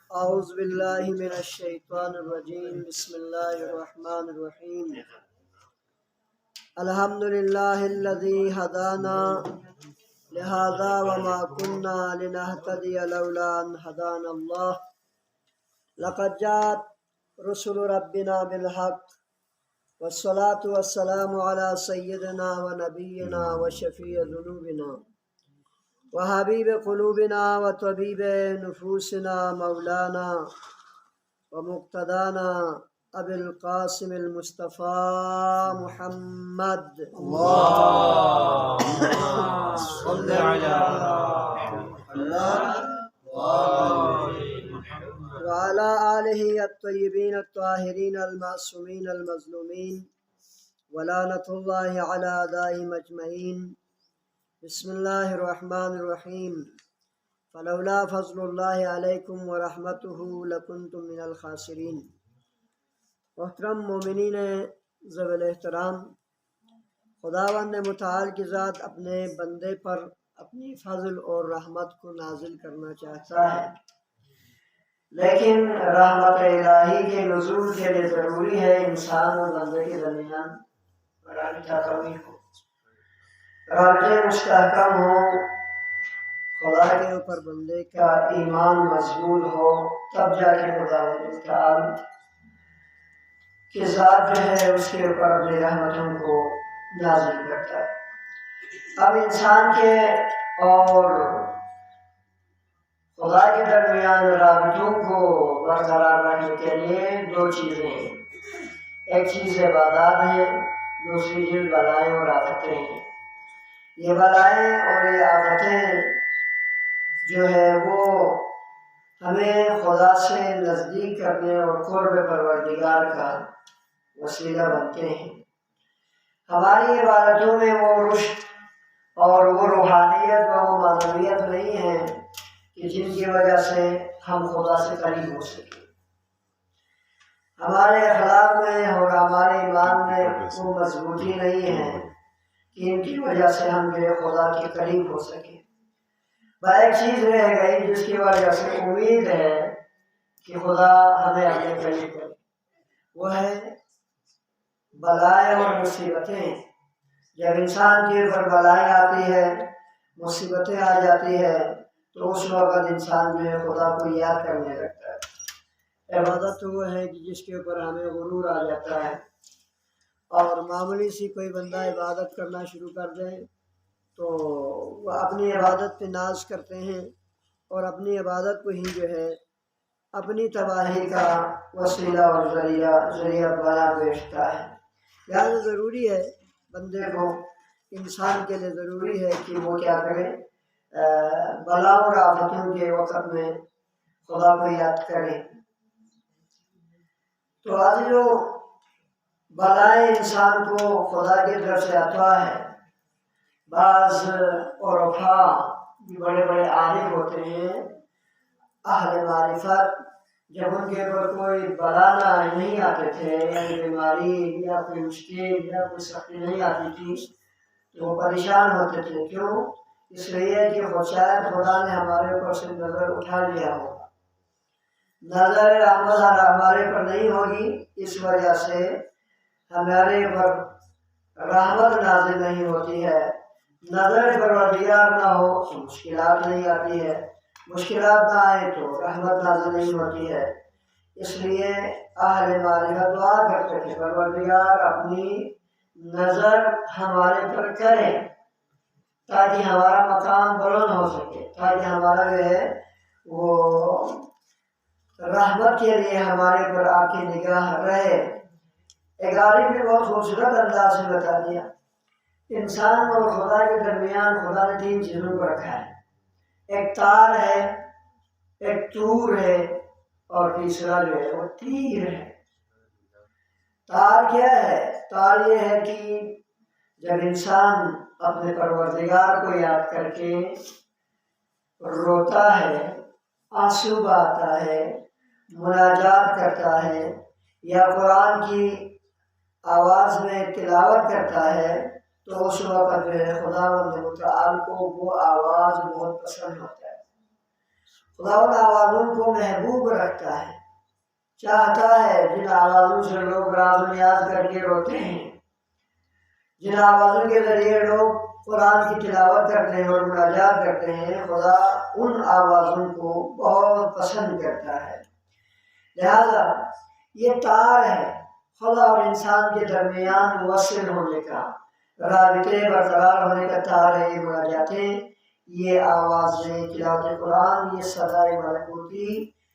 أعوذ بالله من الشيطان الرجيم بسم الله الرحمن الرحيم الحمد لله الذي هدانا لهذا وما كنا لنهتدي لولا أن هدانا الله لقد جاءت رسل ربنا بالحق والصلاة والسلام على سيدنا ونبينا وشفيع ذنوبنا وحبيب قلوبنا وطبيب نفوسنا مولانا ومقتدانا أبي القاسم المصطفى محمد اللهم صل على محمد وعلى آله الطيبين الطاهرين المعصومين المظلومين ولعنة الله على أعدائهم أجمعين. بسم الله الرحمن الرحيم فلولا فضل الله علیکم ورحمتہ لکنتم من الخاسرین. محترم مومنین ذوی احترام، خداوند متعال کی ذات اپنے بندے پر اپنی فضل اور رحمت کو نازل کرنا چاہتا ہے، لیکن رحمت الہی کے نزول کے لیے ضروری ہے انسان اور بندے کے درمیان رابطہ قوی ہو، رابطے مستحکم ہو، خدا کے اوپر بندے کا ایمان مضبوط ہو، تب جا کے خداوند متعال کی ذات جو ہے اس کے اوپر اپنی رحمتوں کو نازل کرتا ہے. اب انسان کے اور خدا کے درمیان رابطوں کو برقرار رکھنے کے لیے دو چیزیں ہیں. ایک چیز عبادات ہے، دوسری چیز بلائیں اور آفتیں ہیں. یہ بلائیں اور یہ آفتیں جو ہے وہ ہمیں خدا سے نزدیک کرنے اور قرب پروردگار کا وسیلہ بنتے ہیں. ہماری عبادتوں میں وہ رشد اور وہ روحانیت و وہ معنویت نہیں ہے کہ جن کی وجہ سے ہم خدا سے قریب ہو سکیں. ہمارے اخلاق میں اور ہمارے ایمان میں وہ مضبوطی نہیں ہے کہ ان کی وجہ سے ہم جو ہے خدا کے قریب ہو سکیں. ایک چیز رہ گئی جس کی وجہ سے امید ہے کہ خدا ہمیں اپنے قریب کرے، وہ ہے بلائیں اور مصیبتیں. جب انسان کے اوپر بلائیں آتی ہے، مصیبتیں آ جاتی ہے، تو اس وقت انسان جو ہے خدا کو یاد کرنے لگتا ہے. عبادت تو وہ ہے کہ جس کے اوپر ہمیں غرور آ جاتا ہے، اور معمولی سی کوئی بندہ عبادت کرنا شروع کر دے تو وہ اپنی عبادت پہ ناز کرتے ہیں اور اپنی عبادت کو ہی جو ہے اپنی تباہی کا وسیلہ اور ذریعہ بنا بیچتا ہے. لہٰذا ضروری ہے بندے کو، انسان کے لیے ضروری ہے کہ وہ کیا کرے، بلا اور آفتوں کے وقت میں خدا کو یاد کرے. تو آج جو بلائیں انسان کو خدا کی طرف سے عطا ہے، بعض عرفاء بھی بڑے بڑے عارف ہوتے ہیں، اہل معرفت، جب ان کے اوپر کوئی بلا نہیں آتے تھے، یا بیماری یا کوئی مشکل یا کوئی سختی نہیں آتی تھی، تو وہ پریشان ہوتے تھے. کیوں؟ اس لیے کہ شاید خدا نے ہمارے اوپر سے نظر اٹھا لیا ہوگا، نظر رحمت ہمارے پر نہیں ہوگی، اس وجہ سے ہمارے اوپر رحمت نازل نہیں ہوتی ہے. نظر پروردگار نہ ہو تو مشکلات نہیں آتی ہے، مشکلات نہ آئے تو رحمت نازل نہیں ہوتی ہے. اس لیے اہل معرفت دعا کرتے تھے پروردگار اپنی نظر ہمارے پر کرے تاکہ ہمارا مقام بلند ہو سکے، تاکہ ہمارا جو ہے وہ رحمت کے لیے ہمارے پر آپ کی نگاہ رہے. ایک عالم نے بہت خوبصورت انداز سے بتا دیا، انسان اور خدا کے درمیان خدا نے تین چیزوں کو رکھا ہے. ایک تار ہے، ایک تور ہے، اور تیسرا جو ہے وہ تیر ہے. تار کیا ہے؟ تار یہ ہے کہ جب انسان اپنے پروردگار کو یاد کر کے روتا ہے، آنسو بہاتا ہے، مناجات کرتا ہے، یا قرآن کی آواز میں تلاوت کرتا ہے، تو اس وقت جو ہے خداوند متعال کو وہ آواز بہت پسند ہوتا ہے. خدا ان آوازوں کو محبوب رکھتا ہے، چاہتا ہے جن آوازوں سے لوگ راز و نیاز کر کے روتے ہیں، جن آوازوں کے ذریعے لوگ قرآن کی تلاوت کرتے ہیں اور مناجات کرتے ہیں، خدا ان آوازوں کو بہت پسند کرتا ہے۔ لہذا یہ تار ہے خدا اور انسان کے درمیان موصل ہونے کا، رابطے برقرار ہونے کا تار ہے یہ مناجاتیں، یہ آوازیں، تلاوت قرآن، یہ صدائے ملکوتی،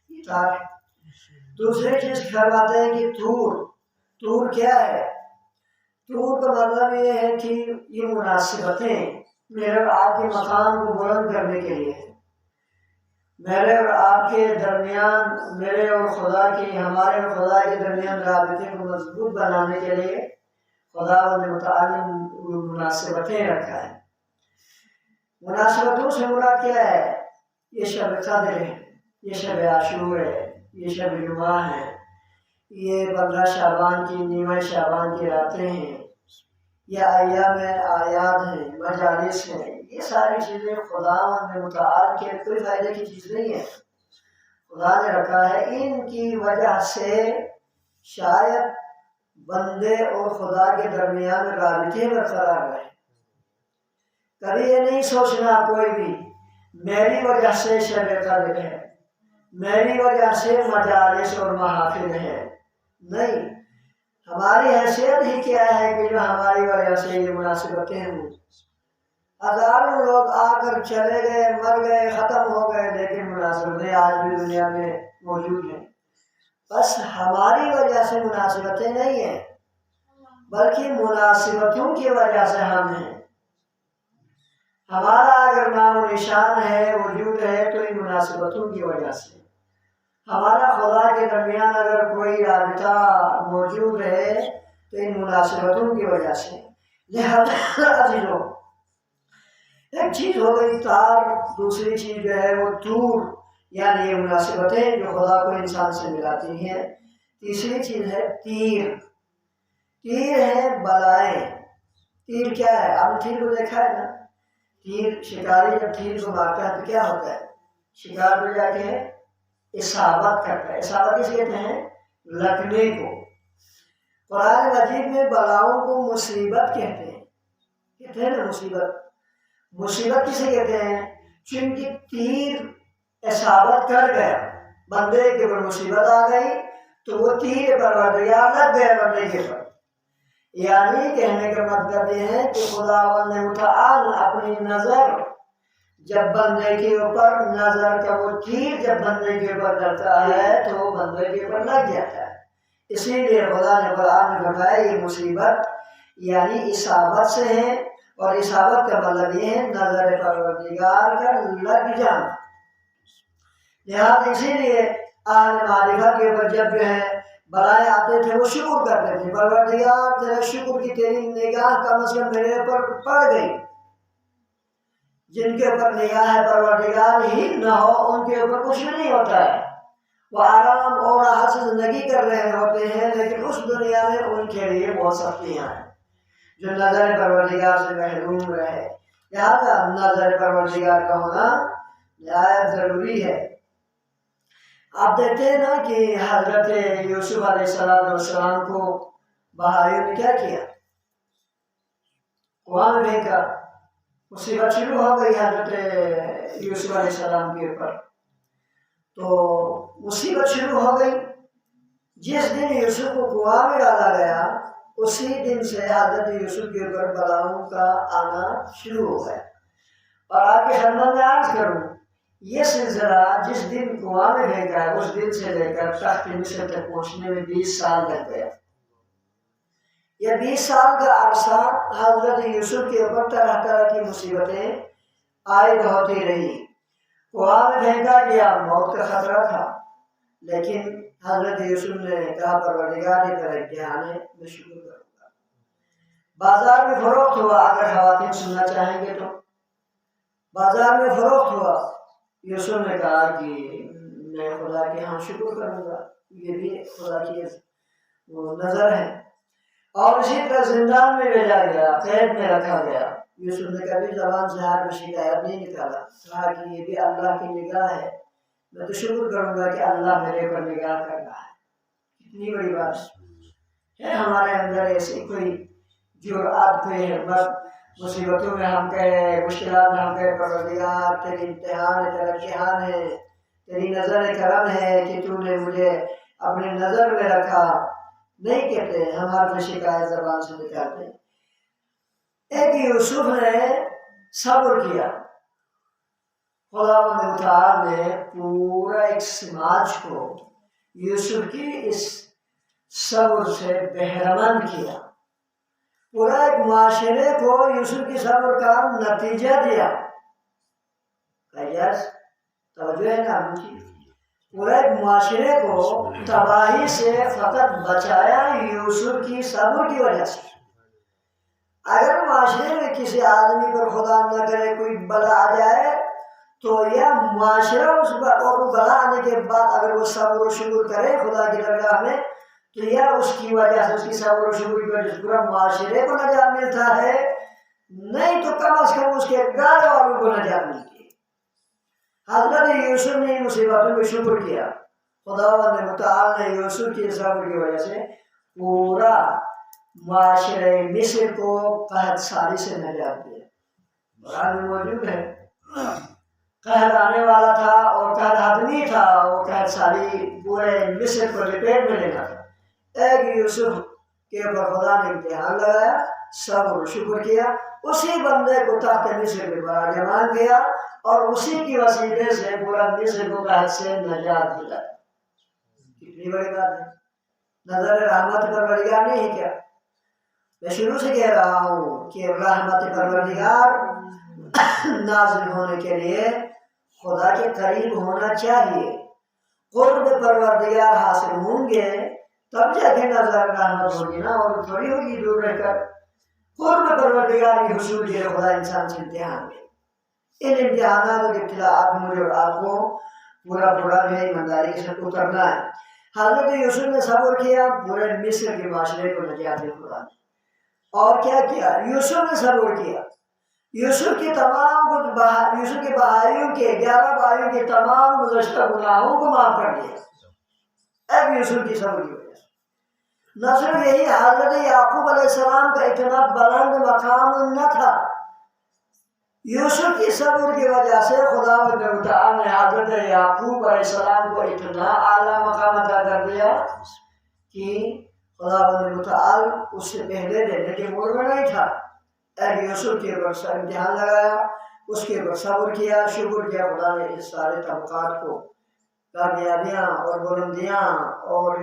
یہ تار ہے۔ دوسری چیز فرماتے ہیں کہ طور کیا ہے؟ طور کا مطلب یہ ہے کہ یہ مناسبتیں میرے اور آپ کے مقام کو بلند کرنے کے لیے ہے، میرے اور آپ کے درمیان، میرے اور خدا کی، ہمارے اور خدا کے درمیان رابطے کو مضبوط بنانے کے لیے خدا نے متعلق مناسبتیں رکھا ہے۔ مناسبتوں سے مراد کیا ہے؟ یہ شب قدر ہے، یہ شب عاشور ہے، یہ شب جمعہ ہے، یہ 15 شعبان کی، نیمہ شعبان کی راتیں ہیں، یہ ایام آیات ہیں، مجالس ہیں، یہ ساری چیزیں خدا متعال کے کوئی فائدے کی چیز نہیں ہے، خدا نے رکھا ہے۔ ان کی وجہ سے شاید بندے اور خدا کے درمیان رابطے برقرار رہے۔ کبھی یہ نہیں سوچنا کوئی بھی میری وجہ سے شب قدر ہے، میری وجہ سے مجالس اور محافل ہے، نہیں، ہماری حیثیت ہی کیا ہے کہ جو ہماری وجہ سے یہ مناسبتیں ہوں۔ ہزاروں لوگ آ کر چلے گئے، مر گئے، ختم ہو گئے، لیکن مناسبتیں آج بھی دنیا میں موجود ہیں۔ بس ہماری وجہ سے مناسبتیں نہیں ہیں، بلکہ مناسبتوں کی وجہ سے ہم ہیں۔ ہمارا اگر نام و نشان ہے، وجود ہے، تو ان مناسبتوں کی وجہ سے۔ ہمارا خدا کے درمیان اگر کوئی رابطہ موجود ہے تو ان مناسبتوں کی وجہ سے۔ لہذا عزیزوں، ایک چیز ہو گئی تار، دوسری چیز جو ہے وہ طور، یعنی یہ مناسبتیں جو خدا کو انسان سے ملاتی ہیں۔ تیسری چیز ہے تیر۔ تیر ہے بلائیں۔ تیر کیا ہے؟ آپ نے تیر کو دیکھا ہے نا؟ تیر، شکاری جب تیر کو مارتا ہے تو کیا ہوتا ہے؟ شکار پہ جا کے اصابت کرتا ہے۔ اصابت کس کہتے ہیں؟ لگنے کو۔ قرآن مجید میں بلاؤں کو مصیبت کہتے ہیں، کہتے ہیں نا مصیبت۔ مصیبت کسے کہتے ہیں؟ چونکہ تیر اصابت کر گیا، بندے کے اوپر مصیبت آ گئی تو وہ تیر پروردگار لگ گیا بندے کے اوپر۔ یعنی کہنے کا مطلب یہ ہے کہ خداوند متعال اپنی نظر جب بندے کے اوپر، نظر کا وہ تیر جب بندے کے اوپر کرتا ہے تو وہ بندے کے اوپر لگ جاتا ہے۔ اسی لیے خدا نے قرآن میں فرمایا یہ مصیبت یعنی اصابت سے ہے، اور اصابت کا مطلب یہ ہے نظر پروردگار کا لگ جانا۔ لہٰذا اسی لیے اہل معرفت کے اوپر جب جو ہے بلائیں آتے تھے وہ شکر کرتے تھے، پروردگار تیرے شکر کی تیری نگاہ کم از کم میرے اوپر پڑ گئی۔ جن کے اوپر نگاہ پروردگار ہی نہ ہو ان کے اوپر کچھ نہیں ہوتا ہے، وہ آرام اور راحت سے زندگی کر رہے ہوتے ہیں، لیکن اس دنیا میں ان کے لیے بہت سختیاں ہیں جو نظر پروردگار سے محروم رہے۔ لہذا نظر پروردگار کا ہونا نہایت ضروری ہے۔ آپ دیکھتے ہیں نا کہ حضرت یوسف علیہ السلام کو بہاریوں نے کیا کیا؟ کنواں میں پھینکا۔ مصیبت شروع ہو گئی حضرت یوسف علیہ السلام کے اوپر۔ تو مصیبت شروع ہو گئی، جس دن یوسف کو کنواں میں ڈالا گیا اسی دن سے حضرت یوسف کے اوپر بلاؤں کا آنا شروع ہو گیا۔ اور آپ کے خدمت میں عرض کروں، یہ سلسلہ جس دن کنواں میں پھینکا ہے اس دن سے لے کر تخت مصر تک پہنچنے میں 20 سال لگ گیا۔ یہ 20 سال کا عرصہ حضرت یوسف کے اوپر طرح طرح کی مصیبتیں عائد ہوتی رہی۔ کنواں میں پھینکا گیا، موت کا خطرہ تھا، لیکن حضرت یوسف نے کہا پروردگار کی طرف دھیان ہے، میں شکر کروں گا۔ بازار میں فروخت ہوا، اگر خواتین سننا چاہیں گے تو بازار میں فروخت ہوا، یوسف نے کہا کہ میں خدا کے ہاں شکر کروں گا، یہ بھی خدا کی وہ نظر ہے۔ اور اسی طرح زندان میں بھیجا گیا، قید میں رکھا گیا، یوسف نے کبھی زبان سے حرف شکایت نہیں نکالا، کہا کہ یہ بھی اللہ کی نگاہ ہے، میں تو شکر کروں گا کہ اللہ میرے پر نگاہ کر رہا ہے. کتنی بڑی بات ہے ہمارے اندر ایسی کوئی جرأت کوئی ہمت مصیبتوں میں ہم کہے مشکلات میں ہم کہے پروردگار تیری امتحان ہے تیرا امتحان ہے تیری نظر کرم ہے کہ تو نے مجھے اپنے نظر میں رکھا. نہیں کہتے ہم ہر شکایت زبان سے نکالتے. ایک یوسف نے صبر کیا. خداوند متعال نے پورا ایک سماج کو یوسف کی اس صبر سے بہرمند کیا. پورا ایک معاشرے کو یوسف کی صبر کا نتیجہ دیا. توجہ ہے نا مجھے. پورا ایک معاشرے کو تباہی سے فقط بچایا یوسف کی صبر کی وجہ سے. اگر معاشرے میں کسی آدمی پر خدا نہ کرے کوئی بلا آ جائے تو یہ معاشرہ اس اور بلا آنے کے بعد اگر وہ صبر و شکر کرے خدا کی درگاہ میں تو یہ اس کی وجہ سے اس کی صبر و شکر کی وجہ سے پورا معاشرے کو نجات ملتا ہے. نہیں تو کم از کم اس کے گھر والوں کو نجات ملتی ہے. حضرت یوسف نے مصیبتوں پہ شکر کیا. خداوند متعال نے یوسف کی صبر کی وجہ سے پورا معاشرے مصر کو قحط ساری سے نجات دیا. قرآن میں موجود ہے قحط آنے والا تھا اور قحط حتمی تھا اور قحط ساری پورے مصر کو لپیٹ میں لینا تھا. ایک یوسف کے اوپر خدا نے امتحان لگایا صبر و شکر کیا. اسی بندے کو تحت مصر کے براجمان کیا اور اسی کی وسیلے سے پورا مصر کو قحط سے نجات دلایا. کتنی بڑی بات ہے. نظر رحمت پروردگار نہیں ہے کیا؟ میں شروع سے کہہ رہا ہوں کہ رحمت پروردگار نازل ہونے کے لیے خدا کے قریب ہونا چاہیے. قرب پروردگار حاصل ہوں گے تب جا کے نظر رحمت ہوگی نا, اور تھوڑی ہوگی دور رہ کر. قرب پروردگار کی حصول کے خدا انسان سے امتحان لے. ان امتحانات اور ابتلاءات میں مجھے اور آپ کو پورا جو ہے ایمانداری کے ساتھ اترنا ہے. حضرت یوسف نے صبر کیا, پورے مصر کے معاشرے کو نجات دی خدا نے. اور کیا کیا؟ یوسف نے صبر کیا. یوسف کے بھائیوں کے 11 بھائیوں کے تمام گزشتہ گناہوں کو معاف کر دیا. اب یوسف کی صبر کی وجہ سے. نہ صرف یہی, حضرت یعقوب علیہ السلام کا اتنا بلند مقام نہ تھا. یوسف کی صبر کی وجہ سے خداوند متعال نے حضرت یعقوب علیہ السلام کو اتنا اعلیٰ مقام عطا کر دیا کہ خداوند متعال اس سے پہلے دینے کے موڑ میں نہیں تھا. ایک یوسف کے اوپر امتحان لگایا, اس کے اوپر صبر کیا, شکر کیا. خدا نے اس سارے طبقات کو کامیابیاں اور بلندیاں اور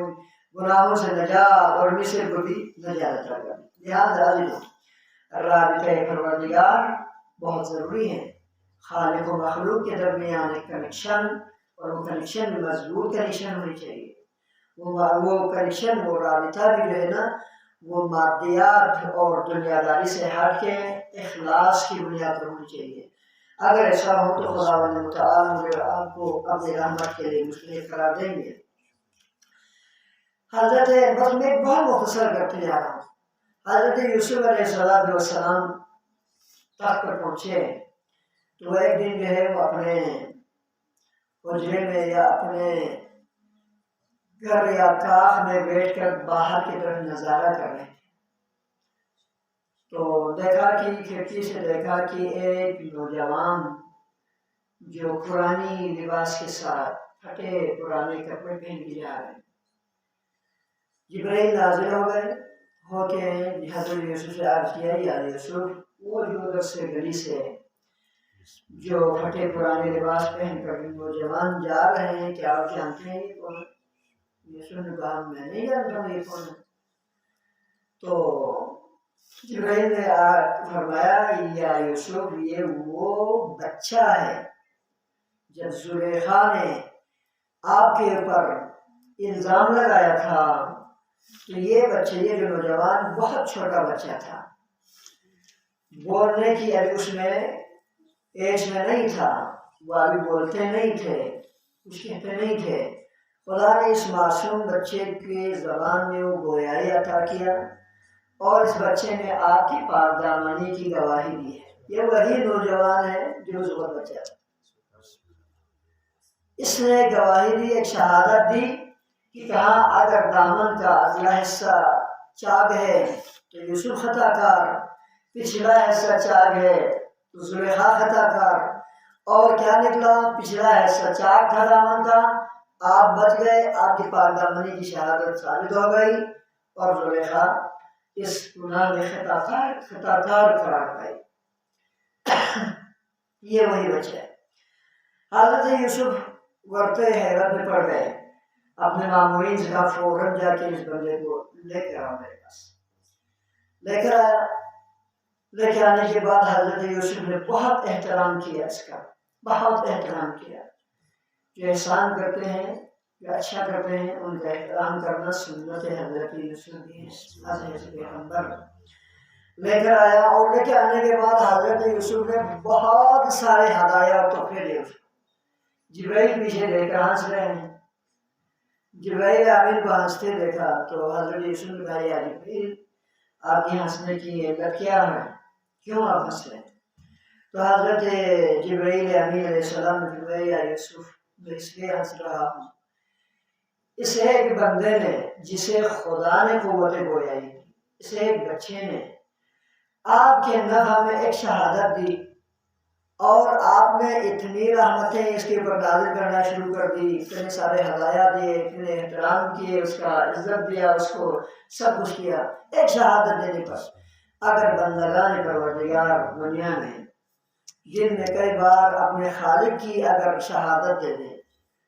گناہوں سے نجات اور مصر کو بھی نجات عطا کر دی. لہٰذا رابطہ پروردگار بہت ضروری ہے. خالق و مخلوق کے درمیان ایک کنیکشن, اور وہ کنیکشن بھی مضبوط کنیکشن ہونی چاہیے. وہ کنیکشن, وہ رابطہ بھی جو ہے نا, وہ مادیات اور دنیا داری سے ہٹ کے اخلاص کی بنیاد پر ہونی چاہیے. اگر ایسا ہو تو خداوند متعال مجھے آپ کو اپنی رحمت کے لیے مستحق قرار دیں گے. حضرت بس میں بہت مختصر کرتے جا رہا ہوں. حضرت یوسف علیہ السلام تخت پر پہنچے تو ایک دن جو ہے وہ اپنے حجرے میں یا اپنے گھر یا کاخ میں بیٹھ کر باہر کی طرف نظارہ کر رہے تھے. تو دیکھا کہ کھڑکی سے دیکھا کہ ایک نوجوان جو پرانی لباس کے ساتھ پھٹے پرانے کپڑے پہن کے جا رہے ہیں. جبرائیل نازل ہو گئے ہو کے حضرت یوسف سے عرض کیا, یا یوسف وہ جو ادھر سے گلی سے جو پھٹے پرانے لباس پہن کر نوجوان جا رہے ہیں, کیا آپ جانتے ہیں یہ کون؟ یوسف نے کہا میں نہیں جانتا ہوں یہ کون ہے. تو جبرائیل نے فرمایا, یا یوسف یہ وہ بچہ ہے جب زلیخا نے آپ کے اوپر الزام لگایا تھا تو یہ بچہ, یہ جو نوجوان بہت چھوٹا بچہ تھا, بولنے کی ابھی اس میں ایج میں نہیں تھا, وہ ابھی بولتے نہیں تھے, کچھ کہتے نہیں تھے. خدا نے اس معصوم بچے کی زبان میں وہ گویائی عطا کیا اور اس بچے نے آپ کی پاک دامنی کی گواہی دی ہے. یہ وہی نوجوان ہے جو اس وقت بچہ تھا. اس نے گواہی دی، ایک شہادت دی کہ کہاں اگر دامن کا اگلا حصہ چاک ہے تو یوسف خطا کار، پچھلا حصہ چاک ہے تو زلیخا خطا کار، اور کیا نکلا؟ پچھلا حصہ چاک تھا دامن کا، آپ بچ گئے، آپ کی پاک دامنی کی شہادت ثابت ہو گئی، اور زلیخا اس گناہ میں خطا کار قرار پائی۔ یہ وہی بچہ ہے۔ حضرت یوسف ورتے حیرت میں پڑ گئے، اپنے معمولین سے کہا فوراً جا کے اس بندے کو لے کر آؤ میرے پاس۔ لے کر آیا، لے کے آنے کے بعد حضرت یوسف نے بہت احترام کیا، اس کا بہت احترام کیا۔ جو احسان کرتے ہیں، جو اچھا کرتے ہیں، ان کا احترام کرنا سنت حضرت یوسف کی ہے، حضرت پیغمبر۔ لے کر آیا، اور لے کے آنے کے بعد حضرت یوسف نے بہت سارے ہدایہ اور تحفے دیے۔ جبرائیل پیچھے لے کر ہنس رہے ہیں، جبرائیل امین کو ہنستے دیکھا تو حضرت یوسف نے کہا یا جبرائیل آپ کی ہنسنے کی علت کیا ہے، کیوں آپ ہنس رہے ہیں؟ تو حضرت جبرائیل امین علیہ السلام نے فرمایا یا یوسف میں اس لیے ہنس رہا ہوں، اس ایک بندے نے جسے خدا نے قوت گویائی دی، اس ایک بچے نے آپ کے نفع میں ایک شہادت دی، اور آپ نے اتنی رحمتیں اس کے اوپر نازل کرنا شروع کر دی، اتنے سارے ہدایہ دیے، اتنے احترام کیے، اس کا عزت دیا، اس کو سب کچھ کیا، ایک شہادت دینے پر اگر بندگان پروردگار دنیا میں جن میں کئی بار اپنے خالق کی اگر شہادت دے دیں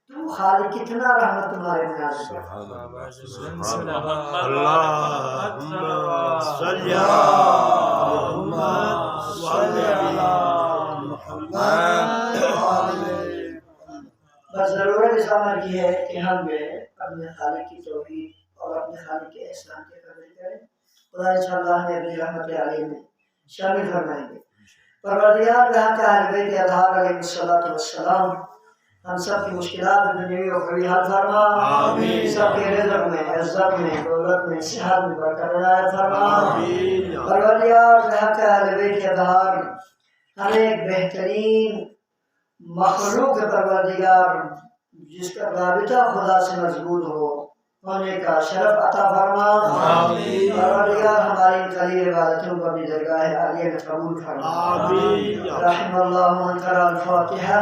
تو وہ خالق کتنا رحمت تمہارے میں نازل کرتا ہے۔ بس ضرورت اس عمل کی ہے کہ ہم اپنے خالق کی توحید اور اپنے خالق کے احسان کی قدر کریں۔ خدا انشاءاللہ ہمیں اپنی رحمت علیہ میں شامل فرمائیں گے۔ پروردگار جہاں کا اہل بیت اطہار علیہ السلام ہم سب کی مشکلات دنیوی و اخروی حل فرما، سب کے رزق میں، عزت میں، دولت میں، صحت میں برکت عنایت فرما۔ پروردگار جہاں کا اہل بیت اطہار ہمیں ایک بہترین مخلوق پروردگار جس کا رابطہ خدا سے مضبوط ہونے کا شرف عطا فرما۔ پروردگار ہماری قلیل عبادتوں کو اپنی درگاہ عالیہ میں قبول فرما۔ رحم اللہ من قرأ الفاتحہ۔